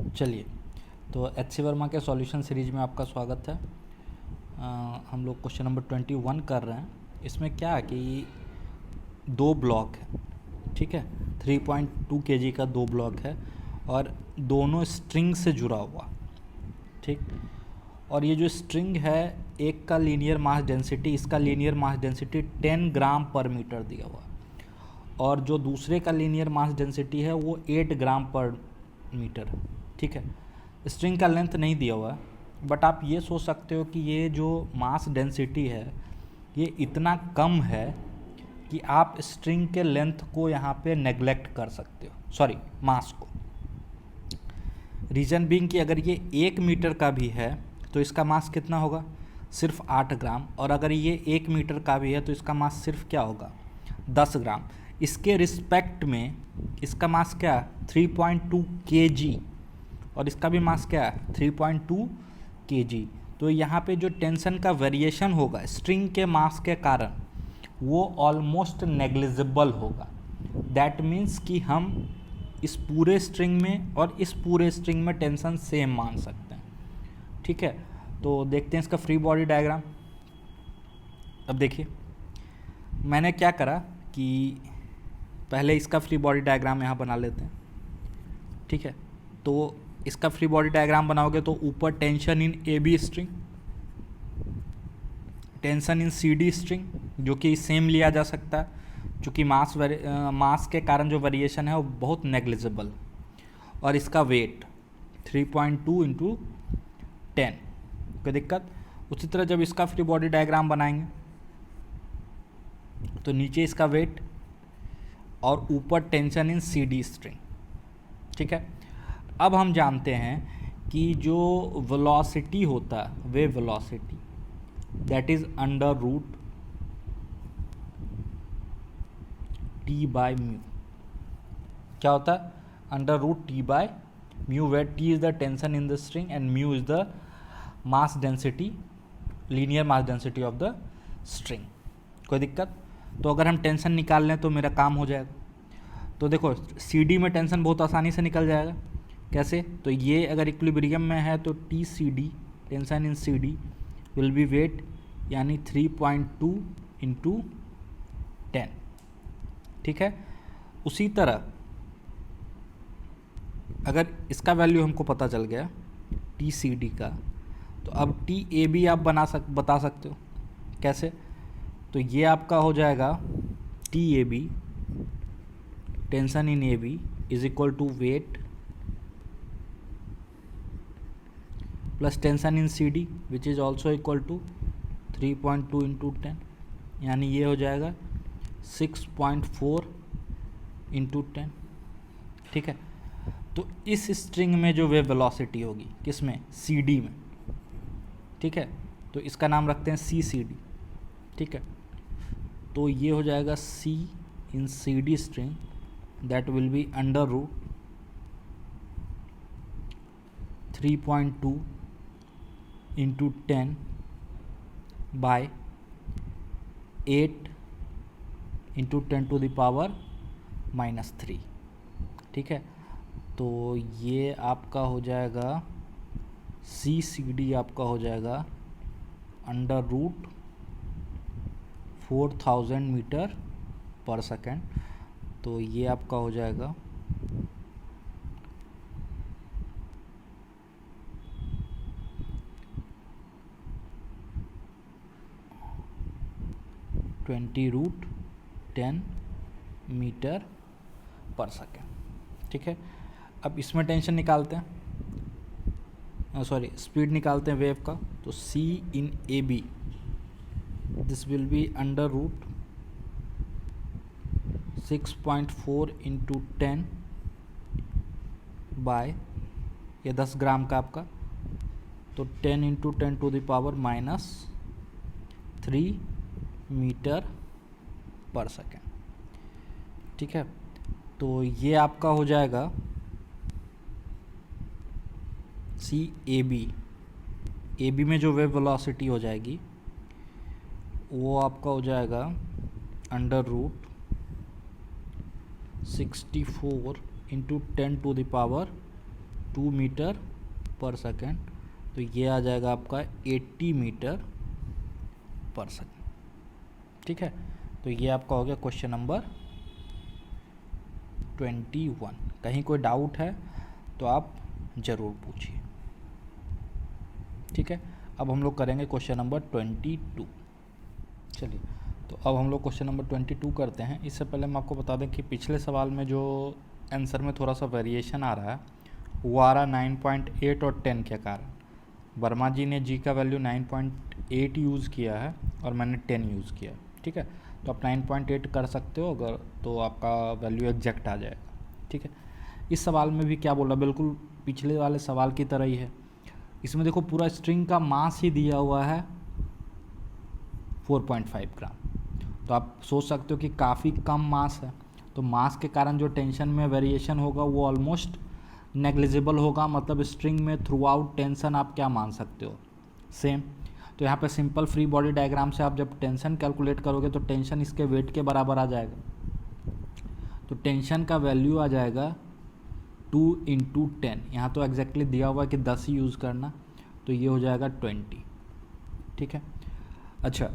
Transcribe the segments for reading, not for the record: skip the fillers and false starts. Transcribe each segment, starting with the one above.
चलिए, तो H C Verma के सॉल्यूशन सीरीज में आपका स्वागत है। हम लोग क्वेश्चन नंबर 21 कर रहे हैं। इसमें क्या है कि दो ब्लॉक है, ठीक है। 3.2 kg का दो ब्लॉक है और दोनों स्ट्रिंग से जुड़ा हुआ, ठीक। और ये जो स्ट्रिंग है, एक का लीनियर मास डेंसिटी, इसका लीनियर मास डेंसिटी 10 ग्राम पर मीटर दिया हुआ है और जो दूसरे का लीनियर मास डेंसिटी है वो 8 ग्राम पर मीटर है, ठीक है। स्ट्रिंग का लेंथ नहीं दिया हुआ है, बट आप ये सोच सकते हो कि ये जो मास डेंसिटी है ये इतना कम है कि आप स्ट्रिंग के लेंथ को यहाँ पे नेग्लेक्ट कर सकते हो, सॉरी मास को। रीज़न बीइंग कि अगर ये 1 मीटर का भी है तो इसका मास कितना होगा, सिर्फ 8 ग्राम। और अगर ये 1 मीटर का भी है तो इसका मास सिर्फ क्या होगा, 10 ग्राम। इसके रिस्पेक्ट में इसका मास क्या है, 3.2 kg और इसका भी मास क्या है, 3.2 kg। तो यहाँ पे जो टेंशन का वेरिएशन होगा स्ट्रिंग के मास के कारण वो ऑलमोस्ट नेग्लिजिबल होगा। दैट मीन्स कि हम इस पूरे स्ट्रिंग में और इस पूरे स्ट्रिंग में टेंशन सेम मान सकते हैं, ठीक है। तो देखते हैं इसका फ्री बॉडी डायग्राम। अब देखिए, मैंने क्या करा कि पहले इसका फ्री बॉडी डायग्राम यहाँ बना लेते हैं, ठीक है। तो इसका फ्री बॉडी डायग्राम बनाओगे तो ऊपर tension in A B string, tension in C D string जो कि सेम लिया जा सकता है क्योंकि मास के कारण जो वेरिएशन है वो बहुत नेग्लिजिबल। और इसका वेट 3.2 इंटू 10, कोई दिक्कत। उसी तरह जब इसका फ्री बॉडी डायग्राम बनाएंगे तो नीचे इसका वेट और ऊपर tension in C D string, ठीक है। अब हम जानते हैं कि जो वेलोसिटी होता है वे velocity that is under root T by mu. क्या होता है, under root T by mu, where T is the tension in the string and mu is the mass density, linear mass density of the string. कोई दिक्कत। तो अगर हम tension निकाल लें तो मेरा काम हो जाएगा। तो देखो सी डी में टेंशन बहुत आसानी से निकल जाएगा। कैसे, तो ये अगर इक्विलिब्रियम में है तो T C D, tension in C D will be weight यानी 3.2 इंटू 10, ठीक है। उसी तरह अगर इसका वैल्यू हमको पता चल गया टी सी डी का, तो अब टी ए बी आप बता सकते हो। कैसे, तो ये आपका हो जाएगा T A B, tension in A B is equal to weight plus tension in C D which is also equal to 3.2 into 10, यानी ये हो जाएगा 6.4 इंटू 10, ठीक है। तो इस स्ट्रिंग में जो वेव वेलोसिटी होगी किसमें, सी डी में, ठीक है। तो इसका नाम रखते हैं सी सी डी, ठीक है। तो ये हो जाएगा C in C D string that will be under root 3.2 into 10 by 8 into 10 to the power -3, ठीक है। तो ये आपका हो जाएगा सी सी डी आपका हो जाएगा अंडर रूट 4000 मीटर पर सेकेंड। तो ये आपका हो जाएगा 20√10 मीटर पर सेकेंड, ठीक है। अब इसमें टेंशन निकालते हैं, सॉरी स्पीड निकालते हैं वेव का। तो C in A B this will be under root 6.4 into 10 by, ये 10 ग्राम का आपका, तो 10 into 10 to the power -3 metre पर सेकेंड, ठीक है। तो ये आपका हो जाएगा सी ए बी में जो वेव वेलोसिटी हो जाएगी वो आपका हो जाएगा under root 64 into 10 to the power 2 metre पर सेकेंड, तो ये आ जाएगा आपका 80 मीटर पर सेकेंड। ठीक है, तो ये आपका हो गया क्वेश्चन नंबर 21। कहीं कोई डाउट है तो आप ज़रूर पूछिए। ठीक है, अब हम लोग करेंगे क्वेश्चन नंबर 22। चलिए, तो अब हम लोग क्वेश्चन नंबर 22 करते हैं। इससे पहले मैं आपको बता दें कि पिछले सवाल में जो आंसर में थोड़ा सा वेरिएशन आ रहा है वो आ रहा 9.8 और 10 के कारण। वर्मा जी ने जी का वैल्यू 9.8 यूज़ किया है और मैंने 10 यूज़ किया। ठीक है, तो आप 9.8 कर सकते हो अगर, तो आपका वैल्यू एग्जैक्ट आ जाएगा। ठीक है, इस सवाल में भी क्या बोला, बिल्कुल पिछले वाले सवाल की तरह ही है। इसमें देखो पूरा स्ट्रिंग का मास ही दिया हुआ है 4.5 ग्राम। तो आप सोच सकते हो कि काफ़ी कम मास है, तो मास के कारण जो टेंशन में वेरिएशन होगा वो ऑलमोस्ट नेग्लिजिबल होगा। मतलब स्ट्रिंग में थ्रू आउट टेंशन आप क्या मान सकते हो, सेम। तो यहाँ पे सिंपल फ्री बॉडी डायग्राम से आप जब टेंशन कैलकुलेट करोगे तो टेंशन इसके वेट के बराबर आ जाएगा। तो टेंशन का वैल्यू आ जाएगा 2 × 10। यहाँ तो एग्जैक्टली दिया हुआ है कि 10 ही यूज़ करना, तो ये हो जाएगा 20। ठीक है, अच्छा,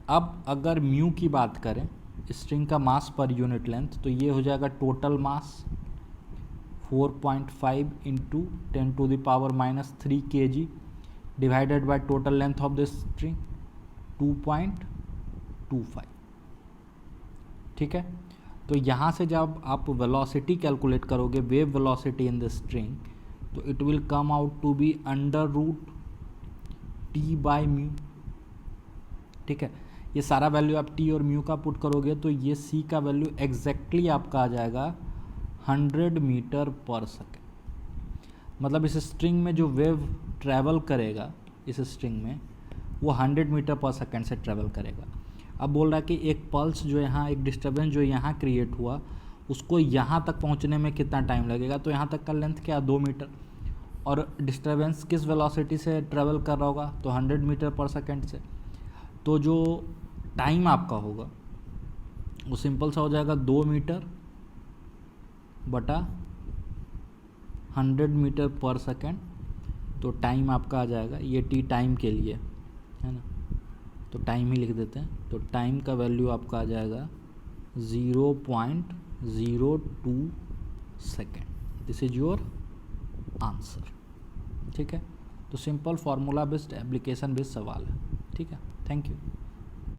अब अगर म्यू की बात करें, स्ट्रिंग का मास पर यूनिट लेंथ, तो ये हो जाएगा total mass 4.5 × 10⁻³ kg divided by total length of the string 2.25। ठीक है, तो यहाँ से जब आप वेलोसिटी कैलकुलेट करोगे, wave velocity in the string, तो it will come out to be √T/μ। ठीक है, ये सारा वैल्यू आप टी और म्यू का पुट करोगे तो ये सी का वैल्यू एग्जैक्टली आपका आ जाएगा 100 मीटर पर सेकेंड। मतलब इस स्ट्रिंग में जो वेव ट्रैवल करेगा, इस स्ट्रिंग में वो 100 मीटर पर सेकेंड से ट्रैवल करेगा। अब बोल रहा है कि एक पल्स जो यहाँ, एक डिस्टर्बेंस जो यहाँ क्रिएट हुआ, उसको यहाँ तक पहुँचने में कितना टाइम लगेगा। तो यहाँ तक का लेंथ क्या, 2 मीटर, और डिस्टर्बेंस किस वेलोसिटी से ट्रैवल कर रहा होगा, तो 100 मीटर पर सेकेंड से। तो जो टाइम आपका होगा वो सिंपल सा हो जाएगा 2 मीटर बटा 100 मीटर पर सेकेंड। तो टाइम आपका आ जाएगा, ये टी टाइम के लिए है ना, तो टाइम ही लिख देते हैं। तो टाइम का वैल्यू आपका आ जाएगा 0.02 second. This is your answer. ठीक है, तो simple formula based application based सवाल है। ठीक है, थैंक यू।